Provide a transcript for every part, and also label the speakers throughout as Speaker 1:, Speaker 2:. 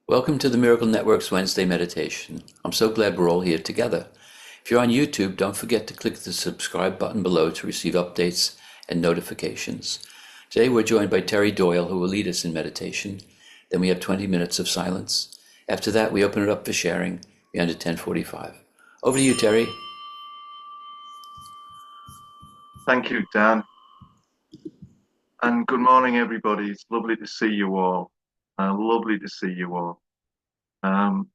Speaker 1: Welcome to the Miracle Network's Wednesday meditation. I'm so glad we're all here together. If you're on YouTube, don't forget to click the subscribe button below to receive updates and notifications. Today we're joined by Terry Doyle, who will lead us in meditation. Then we have 20 minutes of silence. After that, we open it up for sharing. We end at 10:45. Over to you, Terry.
Speaker 2: Thank you, Dan. And good morning, everybody. It's lovely to see you all. Lovely to see you all. Um,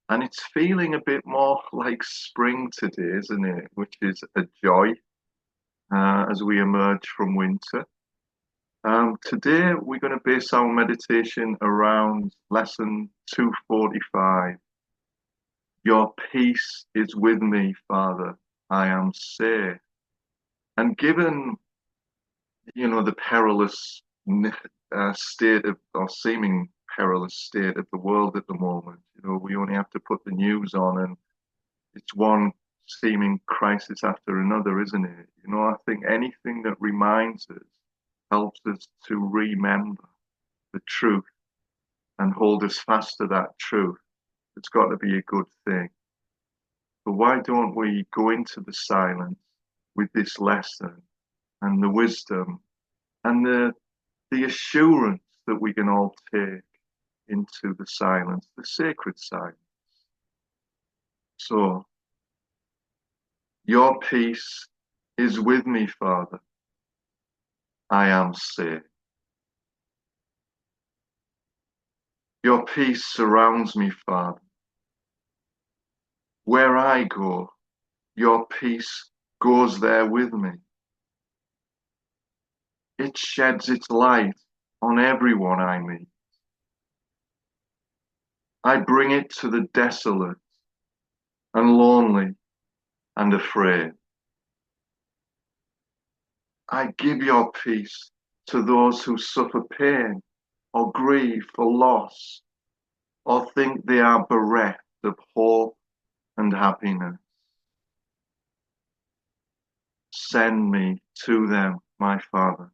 Speaker 2: and it's feeling a bit more like spring today, isn't it? Which is a joy as we emerge from winter. Today, we're going to base our meditation around lesson 245. Your peace is with me, Father. I am safe. And given the perilous state of, or seeming perilous state of the world at the moment. We only have to put the news on and it's one seeming crisis after another, isn't it? I think anything that reminds us, helps us to remember the truth and hold us fast to that truth. It's got to be a good thing. But why don't we go into the silence with this lesson and the wisdom and the assurance that we can all take into the silence, the sacred silence. So, your peace is with me, Father. I am safe. Your peace surrounds me, Father. Where I go, your peace goes there with me. It sheds its light on everyone I meet. I bring it to the desolate and lonely and afraid. I give your peace to those who suffer pain or grieve for loss or think they are bereft of hope and happiness. Send me to them, my Father.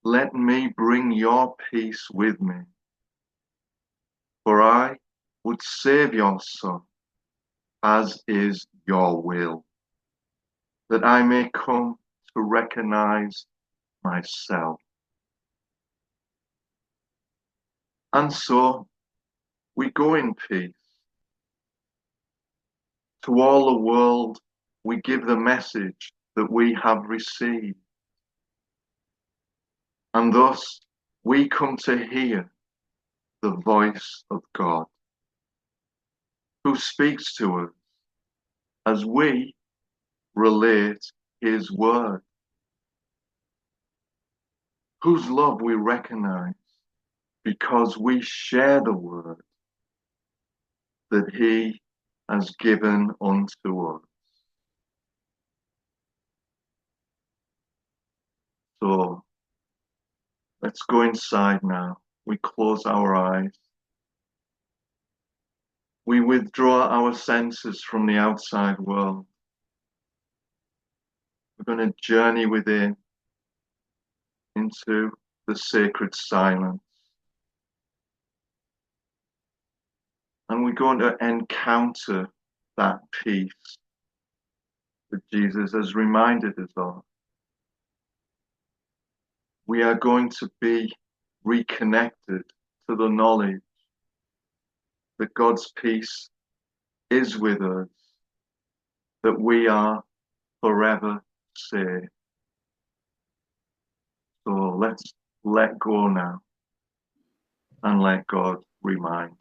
Speaker 2: Let me bring your peace with me, for I would save your Son, as is your will, that I may come to recognize myself. And so we go in peace. To all the world, we give the message that we have received. And thus we come to hear the voice of God, who speaks to us as we relate his word, whose love we recognize because we share the word that he has given unto us. So let's go inside now. We close our eyes. We withdraw our senses from the outside world. We're going to journey within into the sacred silence. And we're going to encounter that peace that Jesus has reminded us of. We are going to be reconnected to the knowledge that God's peace is with us, that we are forever safe. So let's let go now and let God remind.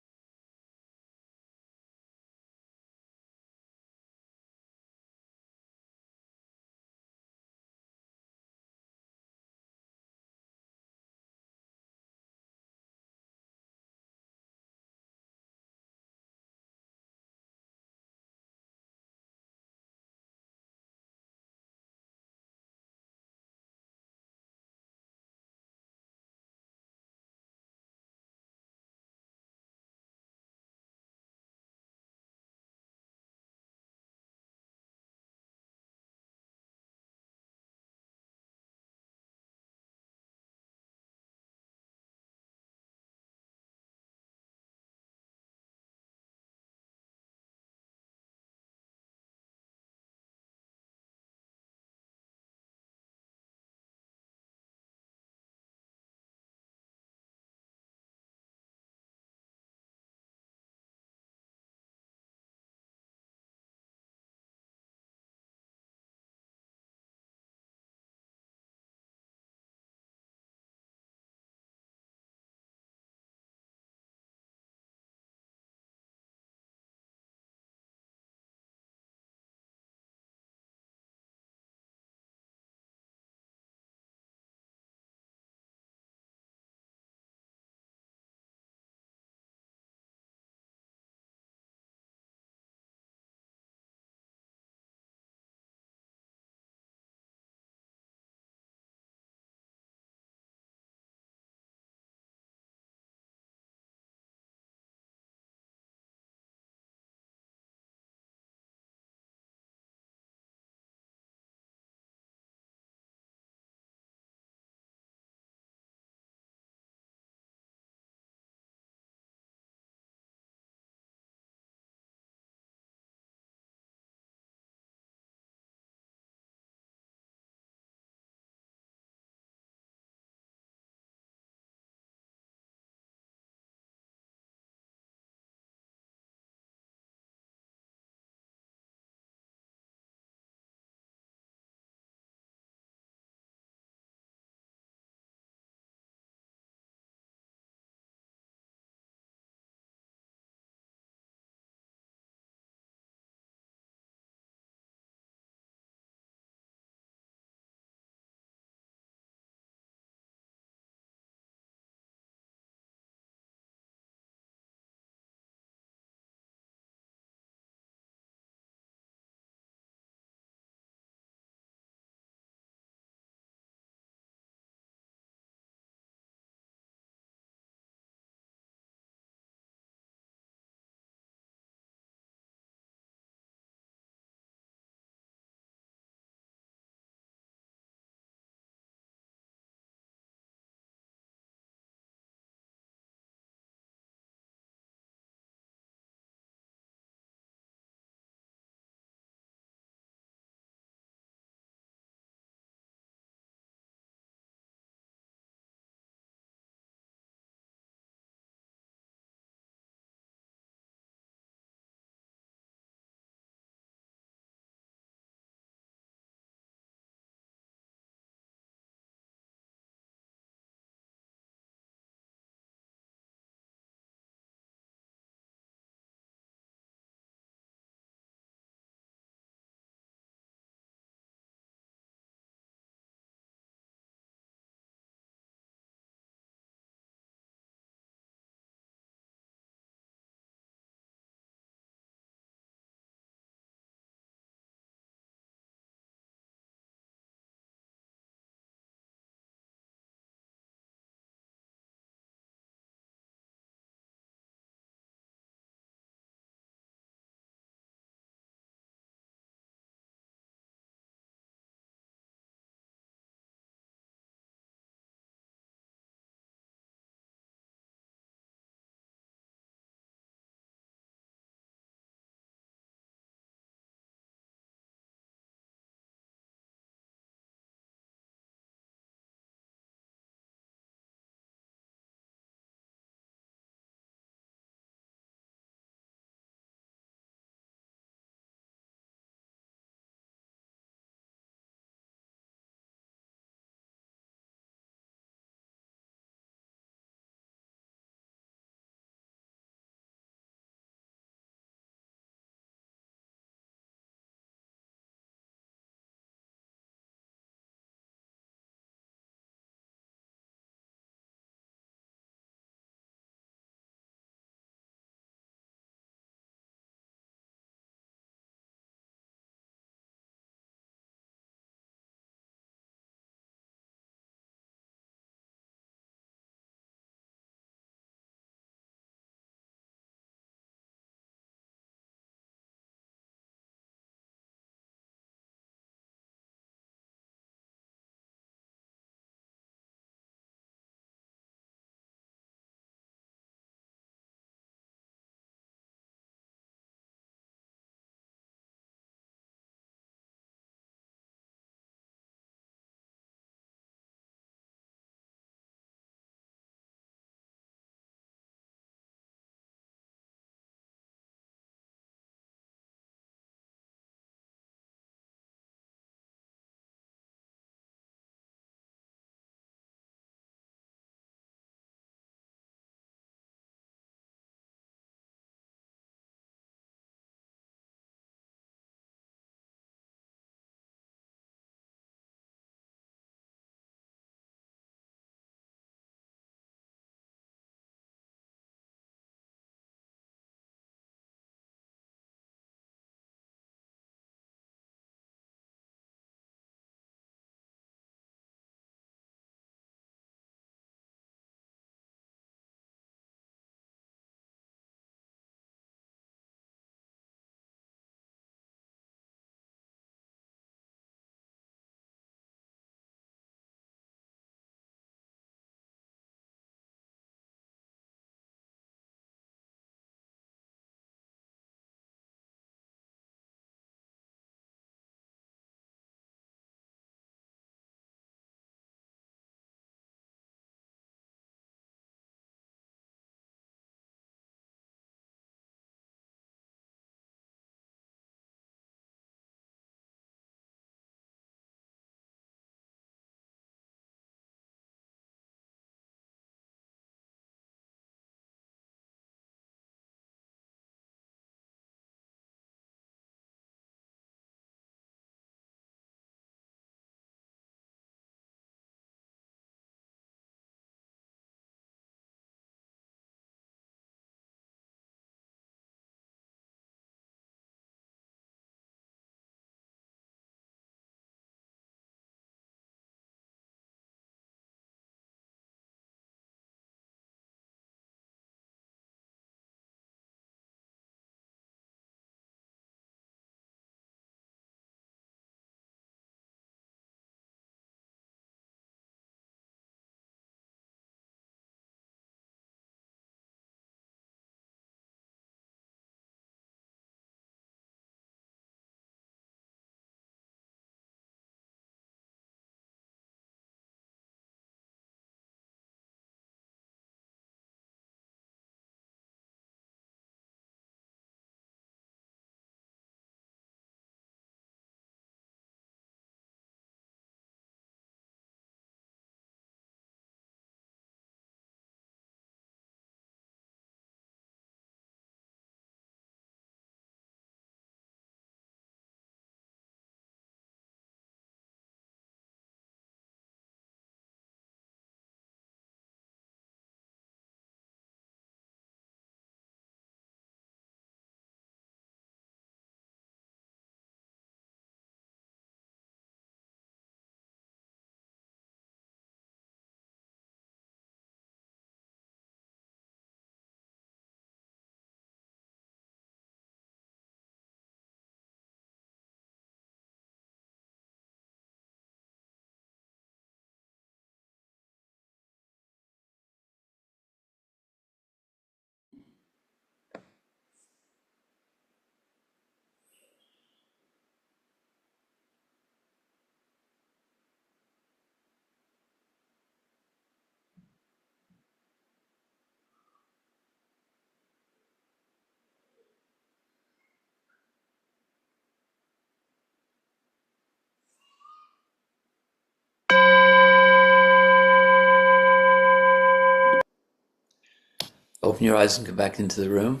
Speaker 1: open your eyes and come back into the room.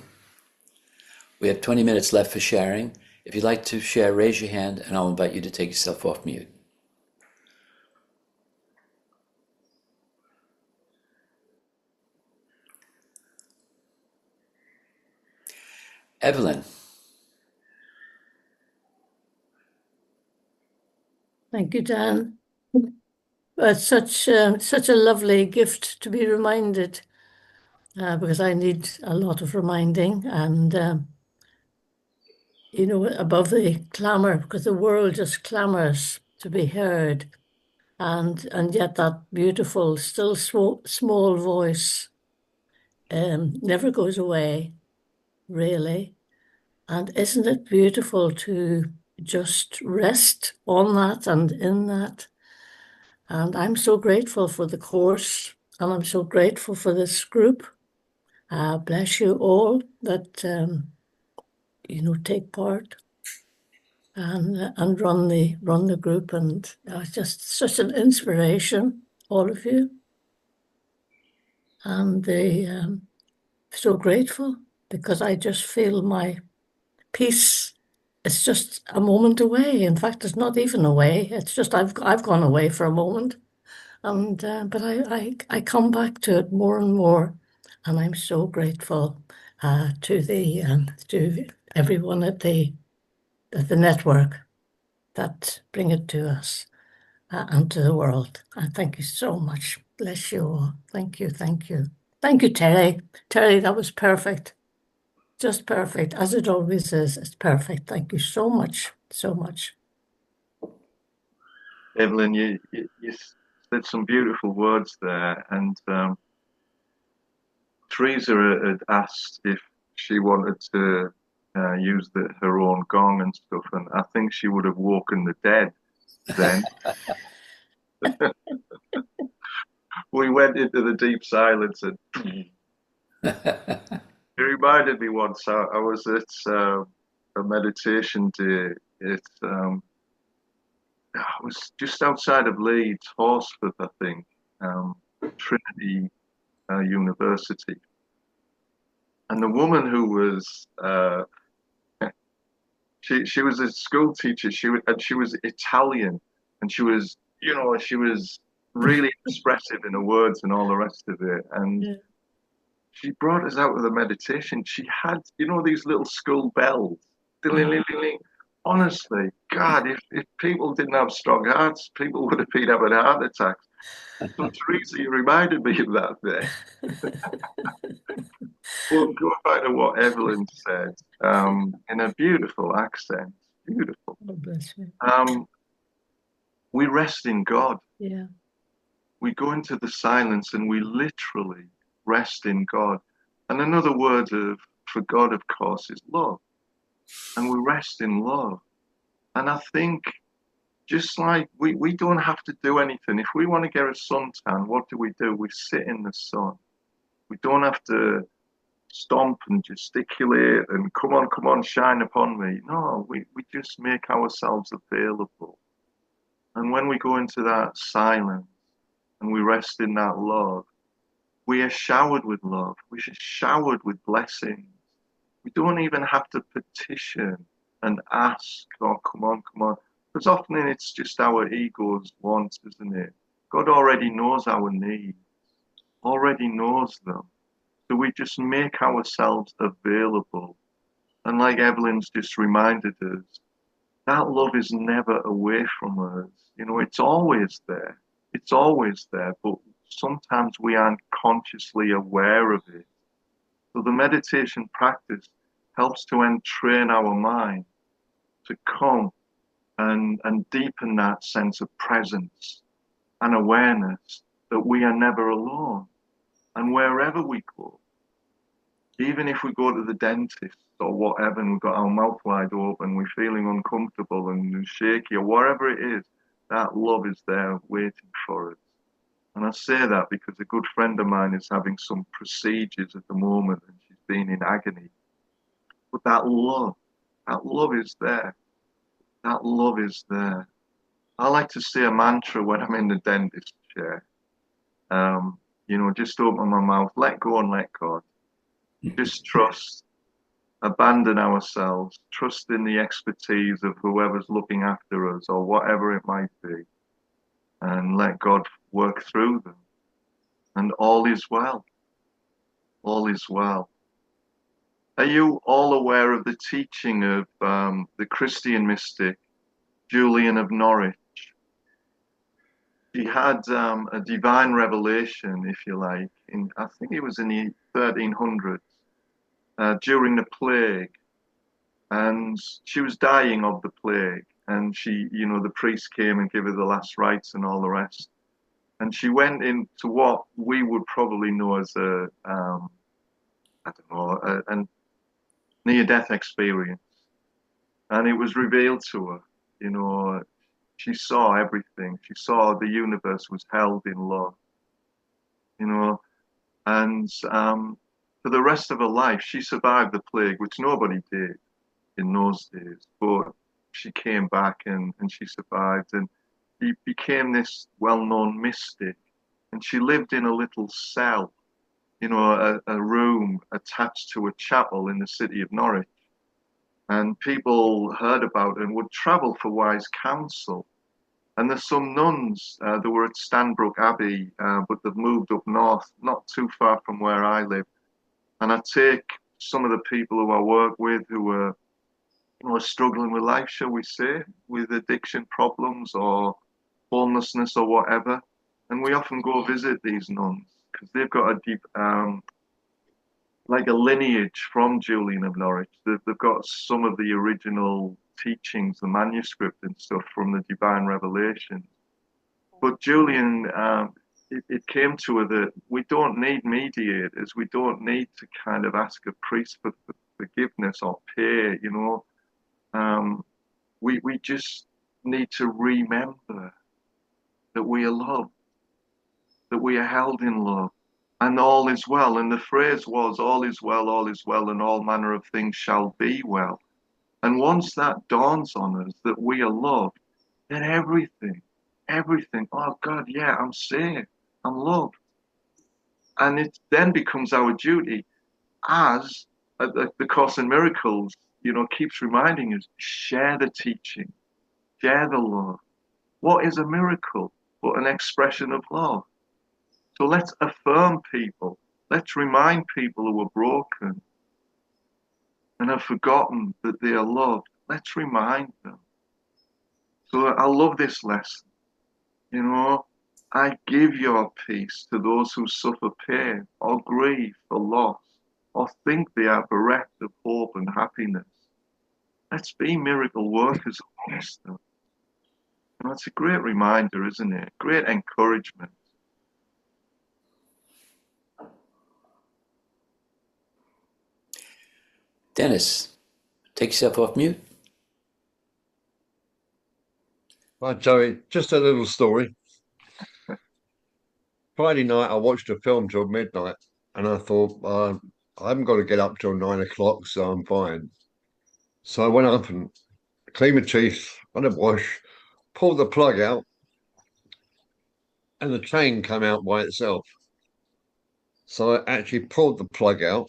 Speaker 1: We have 20 minutes left for sharing. If you'd like to share, raise your hand and I'll invite you to take yourself off mute. Evelyn.
Speaker 3: Thank you, Dan. It's such a lovely gift to be reminded, because I need a lot of reminding, and above the clamour, because the world just clamours to be heard, and yet that beautiful, still small voice never goes away, really. And isn't it beautiful to just rest on that and in that? And I'm so grateful for the course, and I'm so grateful for this group. Bless you all that take part and run the group, and it's just such an inspiration, all of you. And so grateful, because I just feel my peace. It's just a moment away. In fact, it's not even away. It's just I've gone away for a moment. And but I come back to it more and more, and I'm so grateful to everyone at the network that bring it to us, and to the world. And thank you so much. Bless you all. Thank you, thank you, thank you, Terry. Terry, that was perfect, just perfect, as it always is. It's perfect. Thank you so much, so much.
Speaker 2: Evelyn, you said some beautiful words there, and Teresa had asked if she wanted to use her own gong and stuff, and I think she would have woken the dead then. We went into the deep silence, and it reminded me once I was at a meditation day. I was just outside of Leeds, Horsforth, I think, Trinity University. And the woman who was she was a school teacher. She was Italian, and she was really expressive in her words and all the rest of it. And
Speaker 3: Yeah.
Speaker 2: she brought us out with a meditation. She had these little school bells. Ding-ling-ling-ling-ling. Honestly, God, if people didn't have strong hearts, people would have been having heart attacks. So Teresa, you reminded me of that there. Well, go back to what Evelyn said, in a beautiful accent. Beautiful.
Speaker 3: Oh, bless you.
Speaker 2: We rest in God.
Speaker 3: Yeah.
Speaker 2: We go into the silence and we literally rest in God. And another word for God, of course, is love. And we rest in love. And I think just like we don't have to do anything. If we want to get a suntan, what do? We sit in the sun. We don't have to stomp and gesticulate and come on, shine upon me. No, we just make ourselves available. And when we go into that silence and we rest in that love, we are showered with love. We are showered with blessings. We don't even have to petition and ask, oh, come on. Because often it's just our ego's wants, isn't it? God already knows our needs, already knows them. So we just make ourselves available. And like Evelyn's just reminded us, that love is never away from us. It's always there. It's always there, but sometimes we aren't consciously aware of it. So the meditation practice helps to entrain our mind to come and deepen that sense of presence and awareness that we are never alone. And wherever we go, even if we go to the dentist or whatever, and we've got our mouth wide open, we're feeling uncomfortable and shaky or whatever it is, that love is there waiting for us. And I say that because a good friend of mine is having some procedures at the moment and she's been in agony. But that love is there. That love is there. I like to say a mantra when I'm in the dentist chair. Just open my mouth, let go and let God. just trust, abandon ourselves, trust in the expertise of whoever's looking after us or whatever it might be, and let God work through them. And all is well. All is well. Are you all aware of the teaching of the Christian mystic Julian of Norwich? He had a divine revelation, if you like, I think it was in the 1300s, during the plague, and she was dying of the plague, and the priest came and gave her the last rites and all the rest, and she went into what we would probably know as I don't know, a near-death experience, and it was revealed to her, you know. She saw everything. She saw the universe was held in love, you know, and for the rest of her life, she survived the plague, which nobody did in those days. But she came back and she survived, and she became this well-known mystic. And she lived in a little cell, a room attached to a chapel in the city of Norwich. And people heard about it and would travel for wise counsel. And there's some nuns that were at Stanbrook Abbey, but they've moved up north, not too far from where I live. And I take some of the people who I work with who are struggling with life, shall we say, with addiction problems or homelessness or whatever. And we often go visit these nuns because they've got a deep, like a lineage from Julian of Norwich. They've got some of the original teachings, the manuscript and stuff from the divine revelation. But Julian, it came to her that we don't need mediators. We don't need to kind of ask a priest for forgiveness or pay, we just need to remember that we are loved, that we are held in love, and all is well. And the phrase was, all is well, and all manner of things shall be well. And once that dawns on us that we are loved, then everything, oh God, yeah, I'm saved, I'm loved. And it then becomes our duty as the Course in Miracles, keeps reminding us, share the teaching, share the love. What is a miracle but an expression of love? So let's affirm people. Let's remind people who are broken and have forgotten that they are loved. Let's remind them. So I love this lesson. I give your peace to those who suffer pain or grief or loss or think they are bereft of hope and happiness. Let's be miracle workers amongst them. That's a great reminder, isn't it? Great encouragement.
Speaker 1: Dennis, take yourself off mute.
Speaker 4: Right, Joey, just a little story. Friday night, I watched a film till midnight, and I thought, I haven't got to get up till 9 o'clock, so I'm fine. So I went up and cleaned my teeth, had a wash, pulled the plug out, and the chain came out by itself. So I actually pulled the plug out,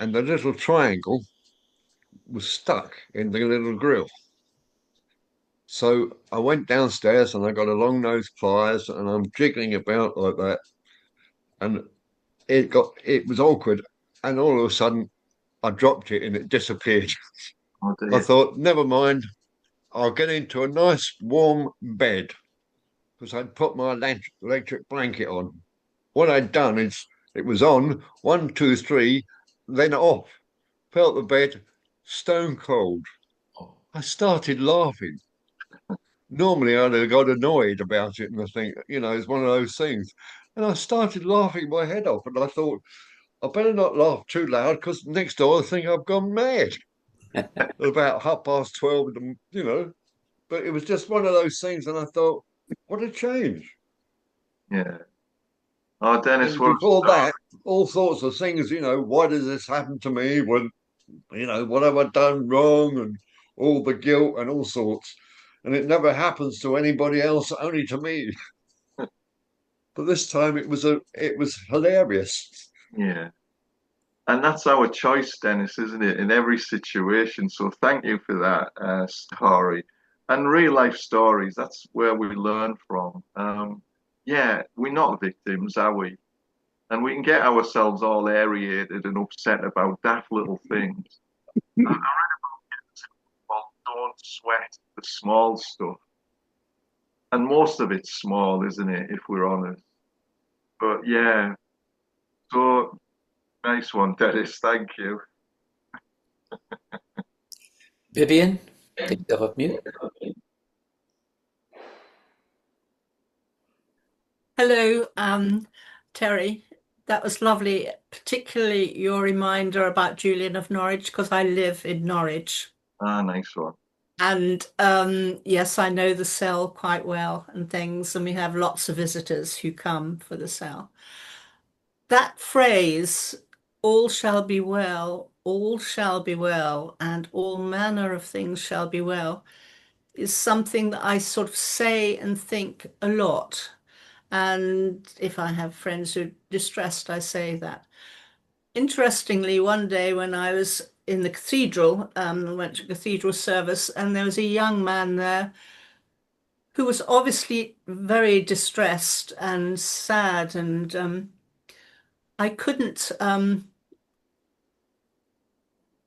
Speaker 4: and the little triangle was stuck in the little grill. So I went downstairs and I got a long nose pliers and I'm jiggling about like that. And it was awkward. And all of a sudden I dropped it and it disappeared.
Speaker 2: Oh,
Speaker 4: I thought, never mind, I'll get into a nice warm bed because I'd put my electric blanket on. What I'd done is it was on 1, 2, 3, then off. Felt the bed stone cold. I started laughing. Normally I'd have got annoyed about it and I think, it's one of those things. And I started laughing my head off and I thought, I better not laugh too loud because next door I think I've gone mad. About 12:30, but it was just one of those things and I thought, what a change.
Speaker 2: Yeah. Oh, Dennis,
Speaker 4: and before that, all sorts of things, why does this happen to me? When, what have I done wrong? And all the guilt and all sorts. And it never happens to anybody else, only to me. But this time it was hilarious.
Speaker 2: Yeah. And that's our choice, Dennis, isn't it? In every situation. So thank you for that story. And real life stories, that's where we learn from. Yeah, we're not victims, are we? And we can get ourselves all aerated and upset about daft little things. I well, don't sweat the small stuff. And most of it's small, isn't it, if we're honest? But yeah, so nice one, Dennis. Thank you.
Speaker 1: Vivian, take yourself off mute.
Speaker 3: Hello, Terry. That was lovely, particularly your reminder about Julian of Norwich, because I live in Norwich.
Speaker 2: Ah, nice one.
Speaker 3: And yes, I know the cell quite well and things, and we have lots of visitors who come for the cell. That phrase, all shall be well, and all manner of things shall be well, is something that I sort of say and think a lot. And if I have friends who are distressed, I say that. Interestingly, one day when I was in the cathedral, I went to cathedral service, and there was a young man there who was obviously very distressed and sad, and I couldn't.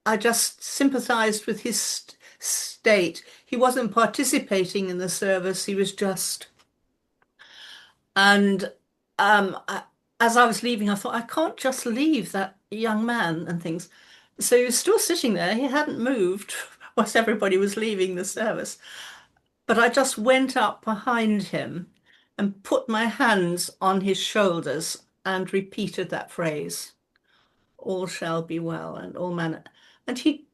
Speaker 3: I just sympathized with his state. He wasn't participating in the service. He was just, and as I was leaving, I thought, I can't just leave that young man and things. So he was still sitting there. He hadn't moved whilst everybody was leaving the service. But I just went up behind him and put my hands on his shoulders and repeated that phrase, all shall be well and all manner. And he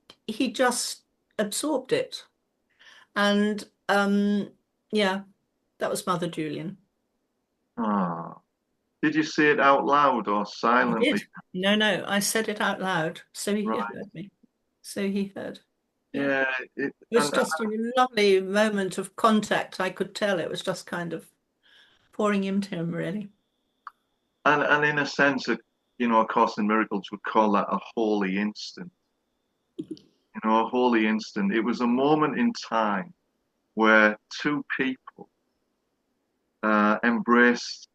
Speaker 3: just absorbed it. And yeah, that was Mother Julian.
Speaker 2: Ah, did you say it out loud or
Speaker 3: I
Speaker 2: silently?
Speaker 3: did. No, I said it out loud, so he
Speaker 2: Right.
Speaker 3: heard me. So he heard.
Speaker 2: Yeah,
Speaker 3: It was just a lovely moment of contact. I could tell it was just kind of pouring into him, really.
Speaker 2: and in a sense, you know, A Course in Miracles would call that a holy instant. You know, a holy instant. It was a moment in time where two people embraced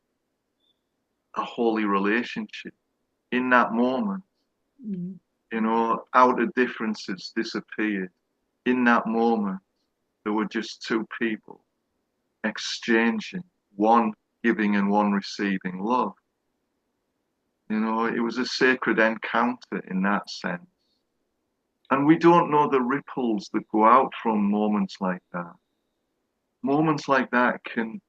Speaker 2: a holy relationship. In that moment,
Speaker 3: Mm.
Speaker 2: you know, outer differences disappeared. In that moment, there were just two people exchanging, one giving and one receiving love. You know, it was a sacred encounter in that sense. And we don't know the ripples that go out from moments like that. Moments like that can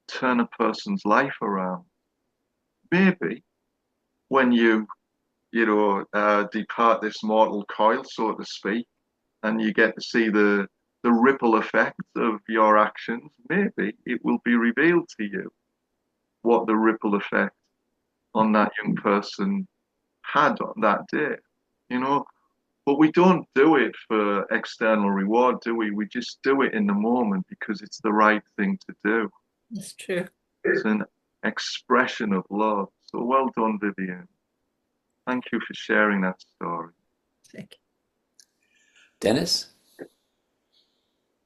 Speaker 2: turn a person's life around. Maybe when you depart this mortal coil, so to speak, and you get to see the ripple effect of your actions, maybe it will be revealed to you what the ripple effect on that young person had on that day. You know, but we don't do it for external reward, do we? We just do it in the moment because it's the right thing to do.
Speaker 3: That's true.
Speaker 2: It's an expression of love. So well done, Vivian. Thank you for sharing that story.
Speaker 3: Sick.
Speaker 1: Dennis?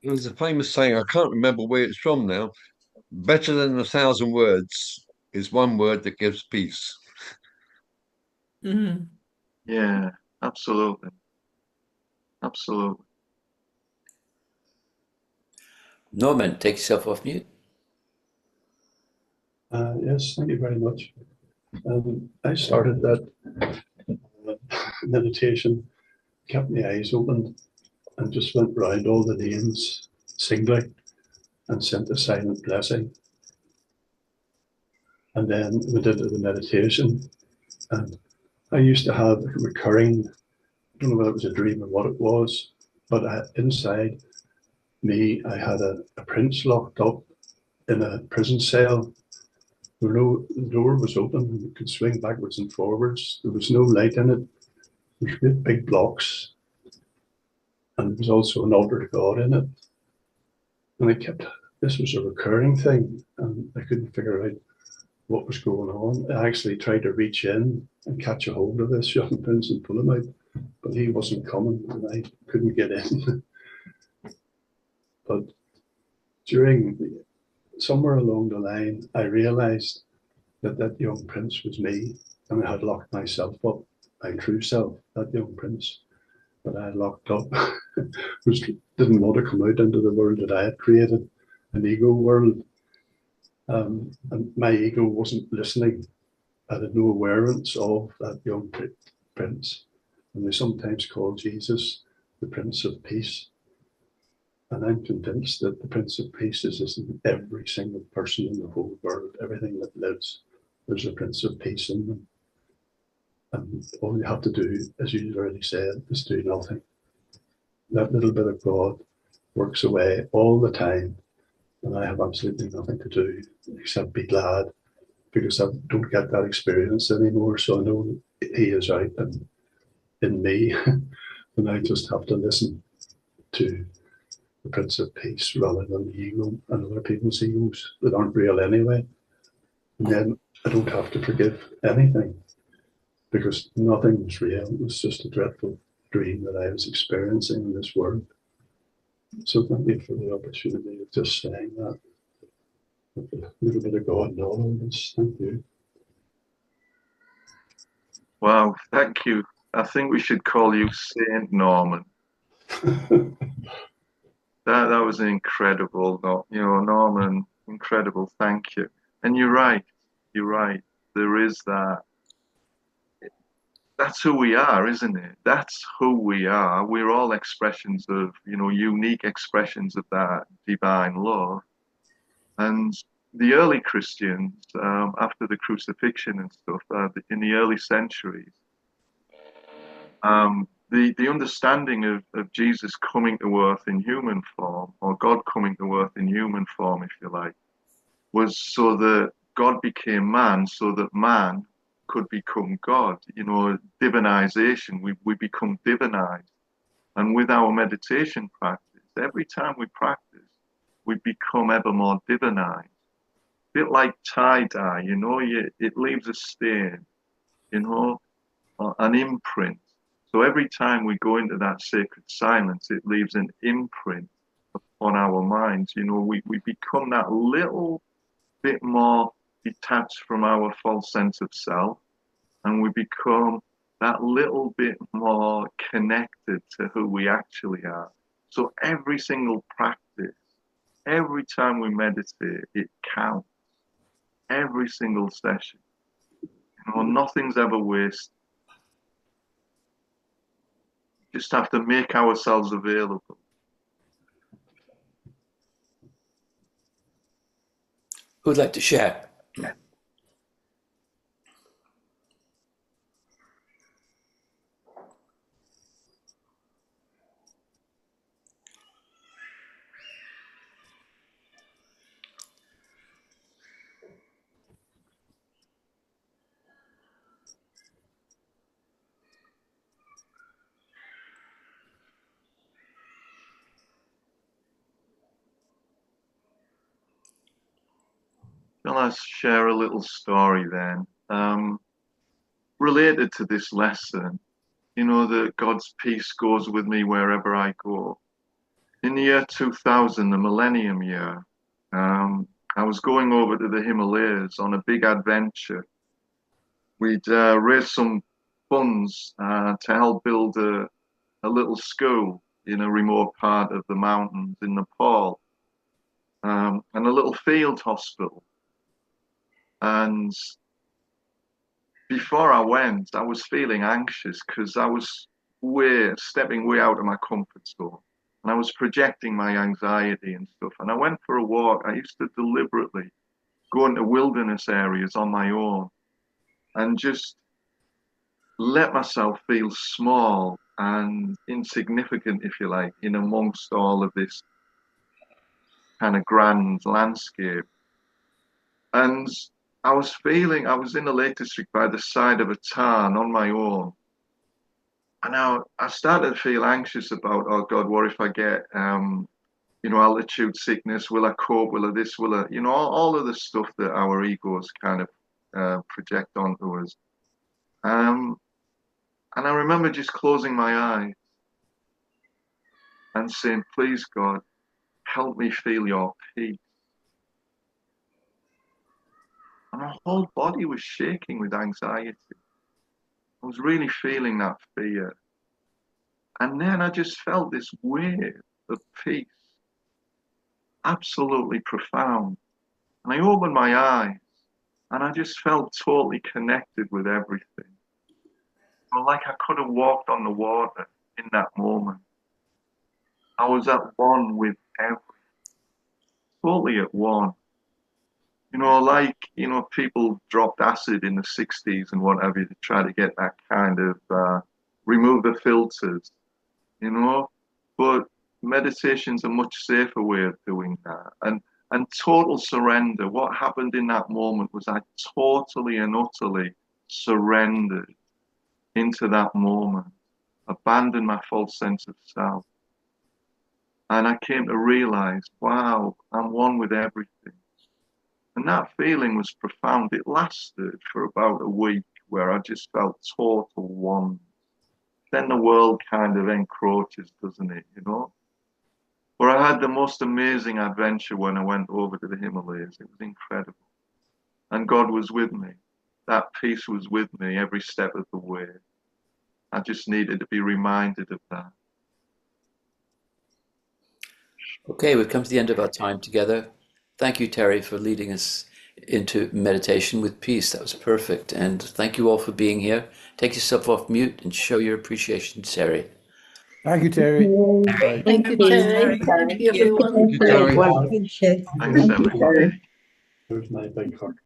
Speaker 4: There's a famous saying, I can't remember where it's from now. Better than 1,000 words is one word that gives peace.
Speaker 3: Mm.
Speaker 2: Yeah, absolutely. Absolutely.
Speaker 1: Norman, take yourself off mute.
Speaker 5: Yes, thank you very much. I started that meditation, kept my eyes open, and just went round all the names singly and sent a silent blessing. And then we did the meditation. And I used to have a recurring, I don't know whether it was a dream or what it was, but inside me, I had a prince locked up in a prison cell. The door was open and you could swing backwards and forwards. There was no light in it. There were big blocks. And there was also an altar to God in it. And this was a recurring thing. And I couldn't figure out what was going on. I actually tried to reach in and catch a hold of this young prince and pull him out, but he wasn't coming and I couldn't get in. But during somewhere along the line, I realized that that young prince was me, and I had locked myself up, my true self, that young prince that I had locked up, which didn't want to come out into the world that I had created, an ego world. And my ego wasn't listening. I had no awareness of that young prince. And they sometimes call Jesus the Prince of Peace. And I'm convinced that the Prince of Peace is in every single person in the whole world, everything that lives. There's a Prince of Peace in them. And all you have to do, as you already said, is do nothing. That little bit of God works away all the time, and I have absolutely nothing to do except be glad, because I don't get that experience anymore. So I know He is out and in me, and I just have to listen to the Prince of Peace rather than the ego and other people's egos that aren't real anyway. And then I don't have to forgive anything, because nothing was real. It was just a dreadful dream that I was experiencing in this world. So thank you for the opportunity of just saying that. A little bit of God in all of this. Thank you.
Speaker 2: Wow, thank you. I think we should call you Saint Norman. That was incredible, Norman, incredible. Thank you. And you're right. You're right. There is that. That's who we are, isn't it? That's who we are. We're all expressions of, unique expressions of that divine love. And the early Christians, after the crucifixion and stuff, in the early centuries, the understanding of Jesus coming to earth in human form, or God coming to earth in human form, if you like, was so that God became man, so that man could become God. Divinization, we become divinized. And with our meditation practice, every time we practice, we become ever more divinized. A bit like tie-dye, it leaves a stain, an imprint. So every time we go into that sacred silence, it leaves an imprint upon our minds. We become that little bit more detached from our false sense of self, and we become that little bit more connected to who we actually are. So every single practice, every time we meditate, it counts. Every single session. Nothing's ever wasted. Just have to make ourselves available.
Speaker 1: Who'd like to share?
Speaker 2: Shall I share a little story then? Related to this lesson, that God's peace goes with me wherever I go. In the year 2000, the millennium year, I was going over to the Himalayas on a big adventure. We'd raised some funds to help build a little school in a remote part of the mountains in Nepal, and a little field hospital. And before I went, I was feeling anxious because I was stepping way out of my comfort zone, and I was projecting my anxiety and stuff. And I went for a walk. I used to deliberately go into wilderness areas on my own and just let myself feel small and insignificant, if you like, in amongst all of this kind of grand landscape. And I was in the Lake District by the side of a tarn on my own. And now I started to feel anxious about, oh God, what if I get altitude sickness. Will I cope? Will I this? Will I, all of the stuff that our egos kind of project onto us. And I remember just closing my eyes and saying, please, God, help me feel your peace. And my whole body was shaking with anxiety. I was really feeling that fear. And then I just felt this wave of peace, absolutely profound. And I opened my eyes and I just felt totally connected with everything. Like I could have walked on the water in that moment. I was at one with everything, totally at one. People dropped acid in the 60s and whatever to try to get that kind of, remove the filters, but meditation's a much safer way of doing that. And total surrender. What happened in that moment was I totally and utterly surrendered into that moment, abandoned my false sense of self. And I came to realize, wow, I'm one with everything. And that feeling was profound. It lasted for about a week where I just felt total one. Then the world kind of encroaches, doesn't it, But I had the most amazing adventure when I went over to the Himalayas. It was incredible. And God was with me. That peace was with me every step of the way. I just needed to be reminded of that.
Speaker 1: Okay, we've come to the end of our time together. Thank you, Terry, for leading us into meditation with peace. That was perfect. And thank you all for being here. Take yourself off mute and show your appreciation to Terry.
Speaker 6: Thank you, Terry. Bye.
Speaker 3: Thank you, Terry. Thank you, everyone.
Speaker 4: Terry.
Speaker 2: Thanks, everybody.
Speaker 5: There's my big heart.